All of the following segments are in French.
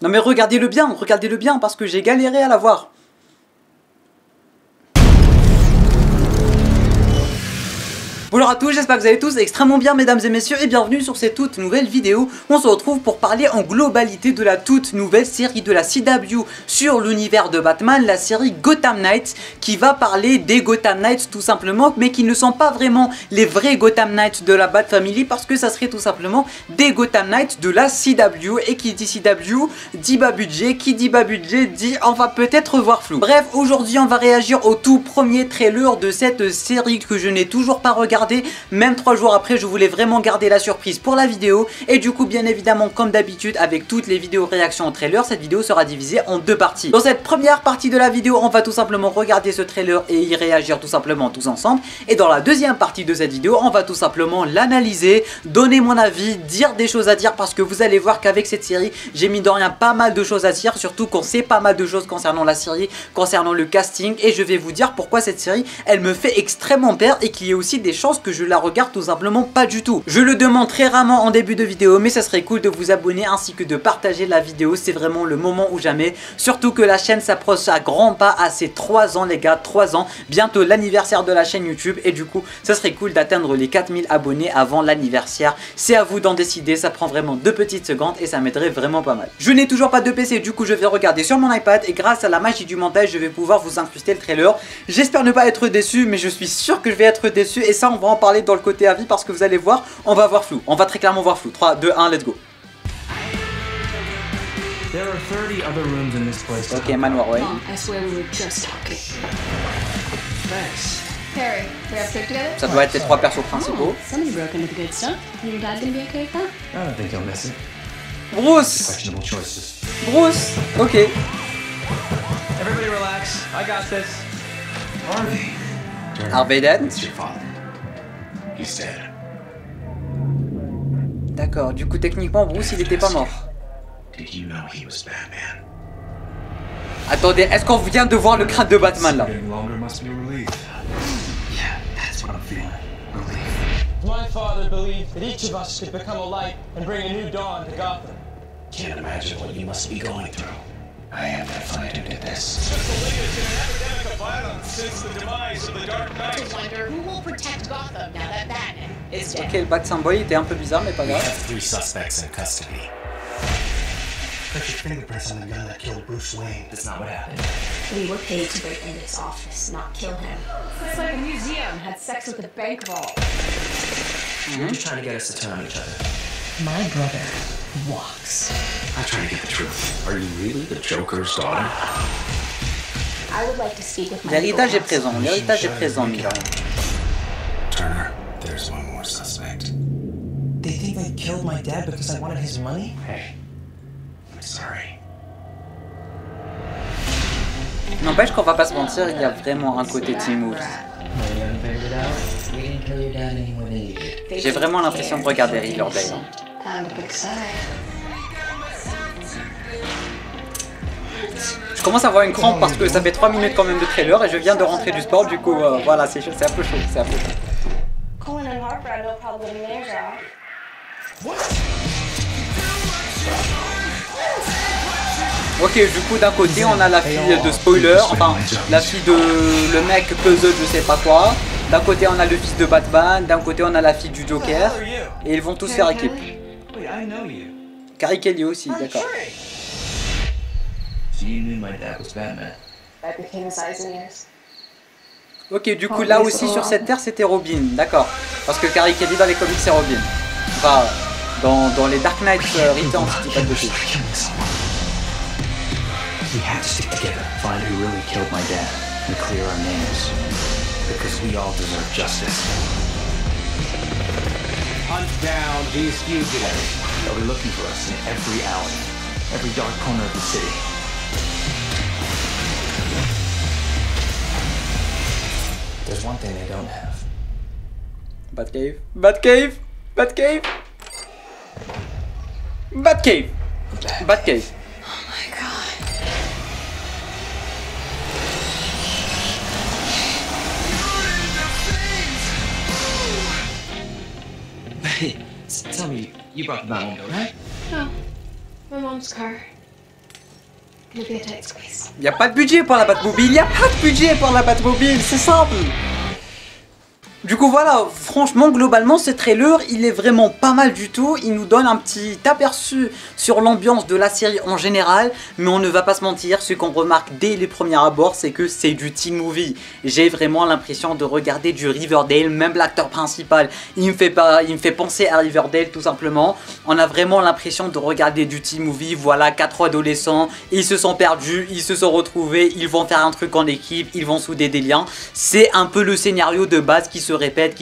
Non mais regardez-le bien, parce que j'ai galéré à la voir. Bonjour à tous, j'espère que vous allez tous extrêmement bien mesdames et messieurs et bienvenue sur cette toute nouvelle vidéo. On se retrouve pour parler en globalité de la toute nouvelle série de la CW sur l'univers de Batman, la série Gotham Knights, qui va parler des Gotham Knights tout simplement, mais qui ne sont pas vraiment les vrais Gotham Knights de la Bat Family, parce que ça serait tout simplement des Gotham Knights de la CW, et qui dit CW dit bas budget, qui dit bas budget dit on va peut-être voir flou. Bref, aujourd'hui on va réagir au tout premier trailer de cette série que je n'ai toujours pas regardé. Même 3 jours après, je voulais vraiment garder la surprise pour la vidéo, et du coup bien évidemment comme d'habitude avec toutes les vidéos réactions au trailer, cette vidéo sera divisée en 2 parties. Dans cette première partie de la vidéo, on va tout simplement regarder ce trailer et y réagir tout simplement tous ensemble, et dans la deuxième partie de cette vidéo, on va tout simplement l'analyser, donner mon avis, dire des choses à dire, parce que vous allez voir qu'avec cette série, j'ai mis de rien pas mal de choses à dire, surtout qu'on sait pas mal de choses concernant la série, concernant le casting, et je vais vous dire pourquoi cette série, elle me fait extrêmement peur, et qu'il y a aussi des chances que je la regarde tout simplement pas du tout. Je le demande très rarement en début de vidéo, mais ça serait cool de vous abonner ainsi que de partager la vidéo, c'est vraiment le moment ou jamais, surtout que la chaîne s'approche à grands pas à ses 3 ans les gars, 3 ans, bientôt l'anniversaire de la chaîne YouTube, et du coup ça serait cool d'atteindre les 4000 abonnés avant l'anniversaire. C'est à vous d'en décider, ça prend vraiment 2 petites secondes et ça m'aiderait vraiment pas mal. Je n'ai toujours pas de PC, du coup je vais regarder sur mon iPad, et grâce à la magie du montage je vais pouvoir vous incruster le trailer. J'espère ne pas être déçu, mais je suis sûr que je vais être déçu, et ça on va en parler dans le côté avis, parce que vous allez voir, on va voir flou. On va très clairement voir flou. 3, 2, 1, let's go. Ok, manoir, ouais. Ça doit être les 3 persos principaux. Bruce. Bruce. Ok. Harvey dead. D'accord, du coup techniquement Bruce il était pas mort. Attendez, est-ce qu'on vient de voir le crâne de Batman là? My father believed that each of us could become a light and bring a new dawn to Gotham. Can't imagine what you must be going through. I am the fight who did this. Just the latest in an epidemic of violence since the demise of the Dark Knight. To wonder who will protect Gotham now that Batman is dead. Ok, le Bat Symbol était un peu bizarre, mais pas We grave. have 3 suspects in custody. Put your fingerprints on the gun that killed Bruce Wayne. That's not what happened. We were paid to break into his office, not kill him. It's like a museum had sex with a bank vault. You're just trying to get us to turn on each other. My brother walks. I'm trying to get the truth. Are you really the Joker's daughter? I would like to speak with my L'héritage est legal présent, l'héritage est présent, mine de rien. Turner, there's one more suspect. They think they killed my dad because I wanted his money? Hey, I'm sorry. N'empêche qu'on va pas se mentir, il y a vraiment un côté Teen Moves. J'ai vraiment l'impression de regarder Riverdale. Time to pick side. Je commence à avoir une crampe parce que ça fait 3 minutes quand même de trailer et je viens de rentrer du sport, du coup voilà, c'est un peu chaud, c'est un peu chaud. Colin and Harper had no problem getting theirs off. Ok, du coup d'un côté on a la fille de Spoiler, enfin la fille de le mec puzzle je sais pas quoi. D'un côté on a le fils de Batman, d'un côté on a la fille du Joker, et ils vont tous faire équipe. Carrie Kelly aussi, d'accord. So you knew my dad was Batman? That became his eyes and ears. Ok, du coup là aussi sur cette terre c'était Robin, d'accord. Parce que Carrie Kelly dans les comics c'est Robin. Enfin, dans les Dark Knight Returns, si je dis pas de bêtises. We have to stick together, find who really killed my dad, and clear our names. Because we all deserve justice. Hunt down these fugitives. They'll be looking for us in every alley, every dark corner of the city. There's one thing they don't have. Batcave, Batcave, Batcave, Batcave, Batcave. Oh my god. Hey, tell me, you brought the Batmobile, right? No. My mom's car. Gonna be a tight squeeze. Il n'y a pas de budget pour la Batmobile, il n'y a pas de budget pour la Batmobile, c'est simple. Du coup voilà, franchement globalement ce trailer il est vraiment pas mal du tout, il nous donne un petit aperçu sur l'ambiance de la série en général, mais on ne va pas se mentir, ce qu'on remarque dès les premiers abords c'est que c'est du teen movie. J'ai vraiment l'impression de regarder du Riverdale, même l'acteur principal il me fait penser à Riverdale tout simplement. On a vraiment l'impression de regarder du teen movie, voilà 4 adolescents, ils se sont perdus, ils se sont retrouvés, ils vont faire un truc en équipe, ils vont souder des liens. C'est un peu le scénario de base qui se répète,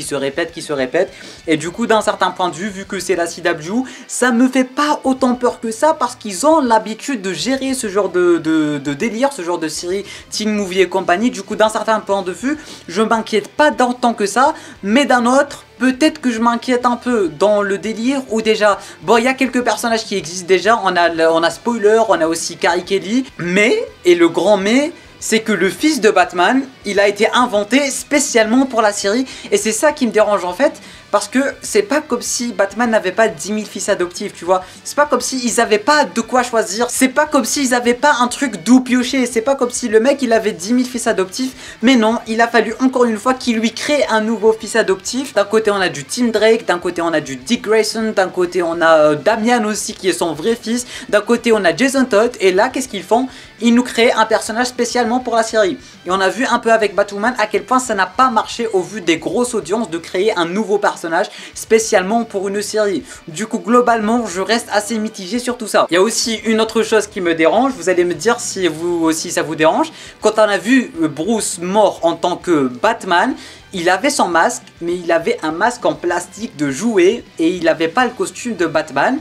et du coup d'un certain point de vue, vu que c'est la CW, ça me fait pas autant peur que ça parce qu'ils ont l'habitude de gérer ce genre de délire, ce genre de série teen movie et compagnie. Du coup d'un certain point de vue, je m'inquiète pas d'autant que ça, mais d'un autre, peut-être que je m'inquiète un peu dans le délire où déjà, bon il y a quelques personnages qui existent déjà, on a Spoiler, on a aussi Carrie Kelly, mais, et le grand mais, c'est que le fils de Batman, il a été inventé spécialement pour la série. Et c'est ça qui me dérange en fait. Parce que c'est pas comme si Batman n'avait pas 10 000 fils adoptifs, tu vois. C'est pas comme s'ils avaient pas de quoi choisir. C'est pas comme s'ils avaient pas un truc d'où piocher. C'est pas comme si le mec il avait 10 000 fils adoptifs. Mais non, il a fallu encore une fois qu'il lui crée un nouveau fils adoptif. D'un côté on a du Tim Drake, d'un côté on a du Dick Grayson, d'un côté on a Damian aussi qui est son vrai fils. D'un côté on a Jason Todd. Et là qu'est-ce qu'ils font? Ils nous créent un personnage spécialement pour la série. Et on a vu un peu avec Batwoman à quel point ça n'a pas marché au vu des grosses audiences de créer un nouveau personnage spécialement pour une série. Du coup globalement je reste assez mitigé sur tout ça. Il y a aussi une autre chose qui me dérange, vous allez me dire si vous aussi ça vous dérange. Quand on a vu Bruce mort en tant que Batman, il avait son masque, mais il avait un masque en plastique de jouet et il n'avait pas le costume de Batman.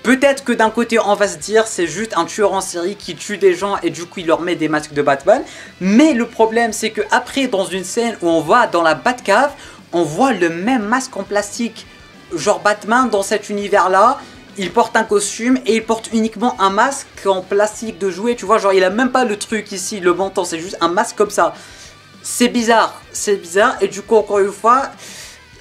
Peut-être que d'un côté on va se dire c'est juste un tueur en série qui tue des gens et du coup il leur met des masques de Batman. Mais le problème c'est que après dans une scène où on va dans la Batcave, on voit le même masque en plastique. Genre Batman dans cet univers là, il porte un costume et il porte uniquement un masque en plastique de jouet. Tu vois, genre il a même pas le truc ici, le menton, c'est juste un masque comme ça. C'est bizarre et du coup encore une fois...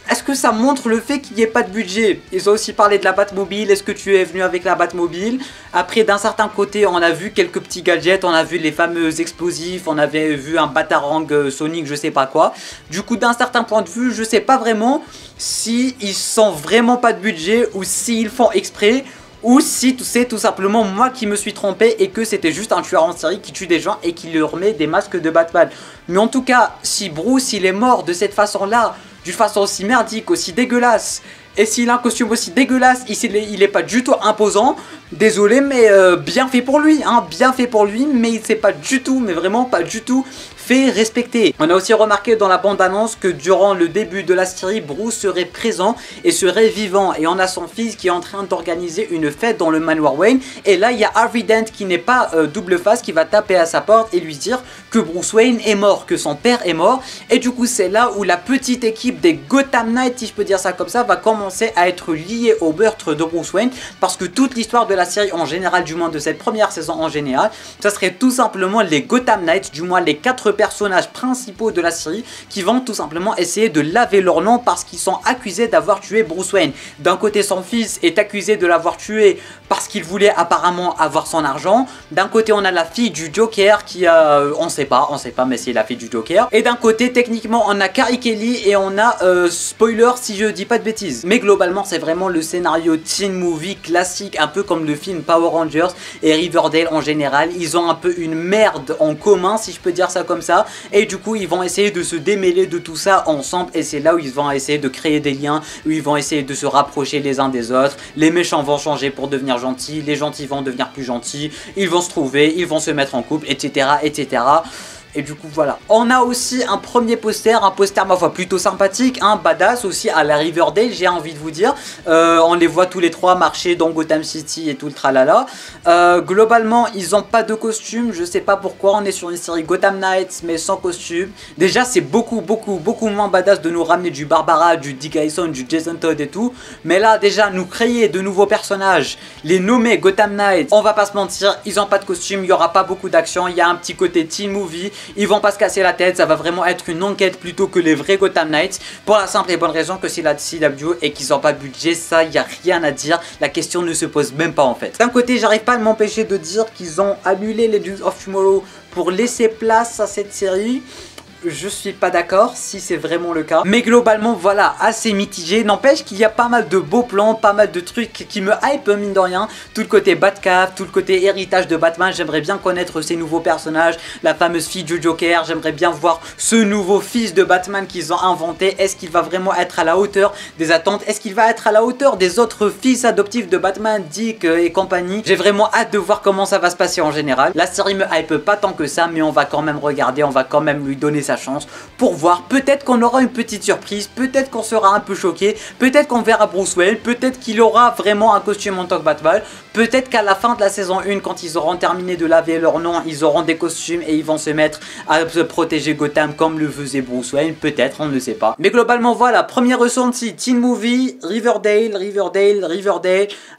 Est-ce que ça montre le fait qu'il n'y ait pas de budget? Ils ont aussi parlé de la Batmobile, est-ce que tu es venu avec la Batmobile? Après d'un certain côté on a vu quelques petits gadgets, on a vu les fameux explosifs, on avait vu un Batarang Sonic je sais pas quoi. Du coup d'un certain point de vue je sais pas vraiment si ils sont vraiment pas de budget ou s'ils font exprès. Ou si c'est tout simplement moi qui me suis trompé et que c'était juste un tueur en série qui tue des gens et qui leur met des masques de Batman. Mais en tout cas, si Bruce il est mort de cette façon-là, d'une façon aussi merdique, aussi dégueulasse, et s'il a un costume aussi dégueulasse, il est pas du tout imposant, désolé mais bien fait pour lui, hein, bien fait pour lui, mais il s'est pas du tout, mais vraiment pas du tout fait respecter. On a aussi remarqué dans la bande-annonce que durant le début de la série, Bruce serait présent et serait vivant. Et on a son fils qui est en train d'organiser une fête dans le manoir Wayne. Et là, il y a Harvey Dent qui n'est pas double face, qui va taper à sa porte et lui dire que Bruce Wayne est mort, que son père est mort. Et du coup, c'est là où la petite équipe des Gotham Knights, si je peux dire ça comme ça, va commencer à être liée au meurtre de Bruce Wayne. Parce que toute l'histoire de la série en général, du moins de cette première saison en général, ça serait tout simplement les Gotham Knights, du moins les 4 personnages principaux de la série qui vont tout simplement essayer de laver leur nom parce qu'ils sont accusés d'avoir tué Bruce Wayne. D'un côté son fils est accusé de l'avoir tué parce qu'il voulait apparemment avoir son argent. D'un côté on a la fille du Joker qui a... on sait pas mais c'est la fille du Joker. Et d'un côté techniquement on a Carrie Kelly et on a spoiler si je dis pas de bêtises. Mais globalement c'est vraiment le scénario teen movie classique, un peu comme le film Power Rangers et Riverdale en général. Ils ont un peu une merde en commun si je peux dire ça comme ça. Et du coup ils vont essayer de se démêler de tout ça ensemble. Et c'est là où ils vont essayer de créer des liens, où ils vont essayer de se rapprocher les uns des autres. Les méchants vont changer pour devenir gentils, les gentils vont devenir plus gentils, ils vont se trouver, ils vont se mettre en couple, etc. etc. Et du coup voilà. On a aussi un premier poster, un poster ma foi plutôt sympathique, un badass aussi à la Riverdale, j'ai envie de vous dire. On les voit tous les trois marcher dans Gotham City et tout le tralala. Globalement ils ont pas de costume, je sais pas pourquoi, on est sur une série Gotham Knights mais sans costume. Déjà c'est beaucoup moins badass de nous ramener du Barbara, du Dick Grayson, du Jason Todd et tout. Mais là déjà nous créer de nouveaux personnages, les nommer Gotham Knights, on va pas se mentir, ils ont pas de costume, il y aura pas beaucoup d'action, il y a un petit côté teen movie. Ils vont pas se casser la tête, ça va vraiment être une enquête plutôt que les vrais Gotham Knights. Pour la simple et bonne raison que c'est la CW et qu'ils n'ont pas de budget, ça y a rien à dire. La question ne se pose même pas en fait. D'un côté, j'arrive pas à m'empêcher de dire qu'ils ont annulé les Legends of Tomorrow pour laisser place à cette série. Je suis pas d'accord si c'est vraiment le cas. Mais globalement, voilà, assez mitigé. N'empêche qu'il y a pas mal de beaux plans, pas mal de trucs qui me hype mine de rien. Tout le côté Batcave, tout le côté héritage de Batman. J'aimerais bien connaître ces nouveaux personnages. La fameuse fille du Joker. J'aimerais bien voir ce nouveau fils de Batman qu'ils ont inventé. Est-ce qu'il va vraiment être à la hauteur des attentes? Est-ce qu'il va être à la hauteur des autres fils adoptifs de Batman, Dick et compagnie? J'ai vraiment hâte de voir comment ça va se passer en général. La série me hype pas tant que ça, mais on va quand même regarder. On va quand même lui donner sa chance pour voir. Peut-être qu'on aura une petite surprise, peut-être qu'on sera un peu choqué, peut-être qu'on verra Bruce Wayne, peut-être qu'il aura vraiment un costume en tant que Batman, peut-être qu'à la fin de la saison 1, quand ils auront terminé de laver leur nom, ils auront des costumes et ils vont se mettre à se protéger Gotham comme le faisait Bruce Wayne, peut-être, on ne le sait pas. Mais globalement voilà, premier ressenti, teen movie, Riverdale,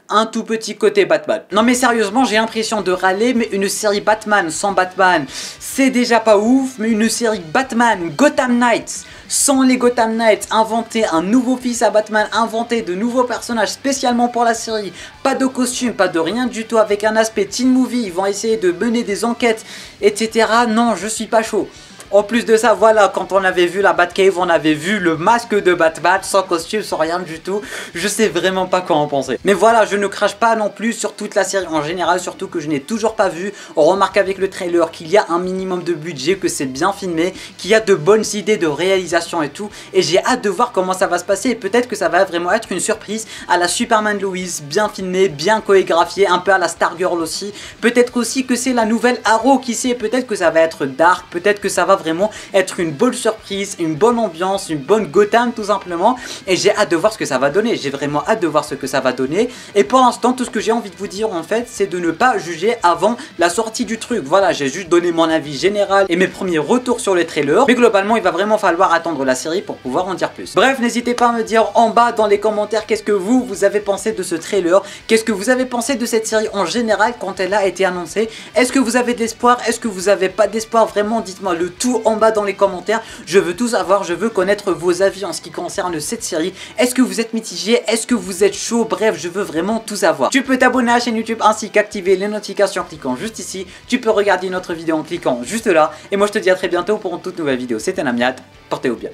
un tout petit côté Batman. Non mais sérieusement, j'ai l'impression de râler, mais une série Batman sans Batman, c'est déjà pas ouf, mais une série Batman Gotham Knights sans les Gotham Knights, inventer un nouveau fils à Batman, inventer de nouveaux personnages spécialement pour la série, pas de costume, pas de rien du tout, avec un aspect teen movie, ils vont essayer de mener des enquêtes, etc. Non, je suis pas chaud. En plus de ça, voilà, quand on avait vu la Batcave, on avait vu le masque de Batman sans costume, sans rien du tout. Je sais vraiment pas quoi en penser. Mais voilà, je ne crache pas non plus sur toute la série en général, surtout que je n'ai toujours pas vu. On remarque avec le trailer qu'il y a un minimum de budget, que c'est bien filmé, qu'il y a de bonnes idées de réalisation et tout. Et j'ai hâte de voir comment ça va se passer. Et peut-être que ça va vraiment être une surprise à la Superman Lois, bien filmé, bien chorégraphié, un peu à la Stargirl aussi. Peut-être aussi que c'est la nouvelle Arrow, qui sait, peut-être que ça va être dark, peut-être que ça va vraiment être une bonne surprise, une bonne ambiance, une bonne Gotham tout simplement. Et j'ai hâte de voir ce que ça va donner. J'ai vraiment hâte de voir ce que ça va donner. Et pour l'instant, tout ce que j'ai envie de vous dire en fait, c'est de ne pas juger avant la sortie du truc. Voilà, j'ai juste donné mon avis général et mes premiers retours sur les trailers. Mais globalement, il va vraiment falloir attendre la série pour pouvoir en dire plus. Bref, n'hésitez pas à me dire en bas dans les commentaires qu'est-ce que vous avez pensé de ce trailer. Qu'est-ce que vous avez pensé de cette série en général quand elle a été annoncée. Est-ce que vous avez de l'espoir? Est-ce que vous n'avez pas d'espoir? Vraiment, dites-moi le tout en bas dans les commentaires. Je veux tout savoir, je veux connaître vos avis en ce qui concerne cette série. Est-ce que vous êtes mitigé? Est-ce que vous êtes chaud? Bref, je veux vraiment tout savoir. Tu peux t'abonner à la chaîne YouTube ainsi qu'activer les notifications en cliquant juste ici. Tu peux regarder une autre vidéo en cliquant juste là. Et moi je te dis à très bientôt pour une toute nouvelle vidéo. C'était Namiat, portez-vous bien.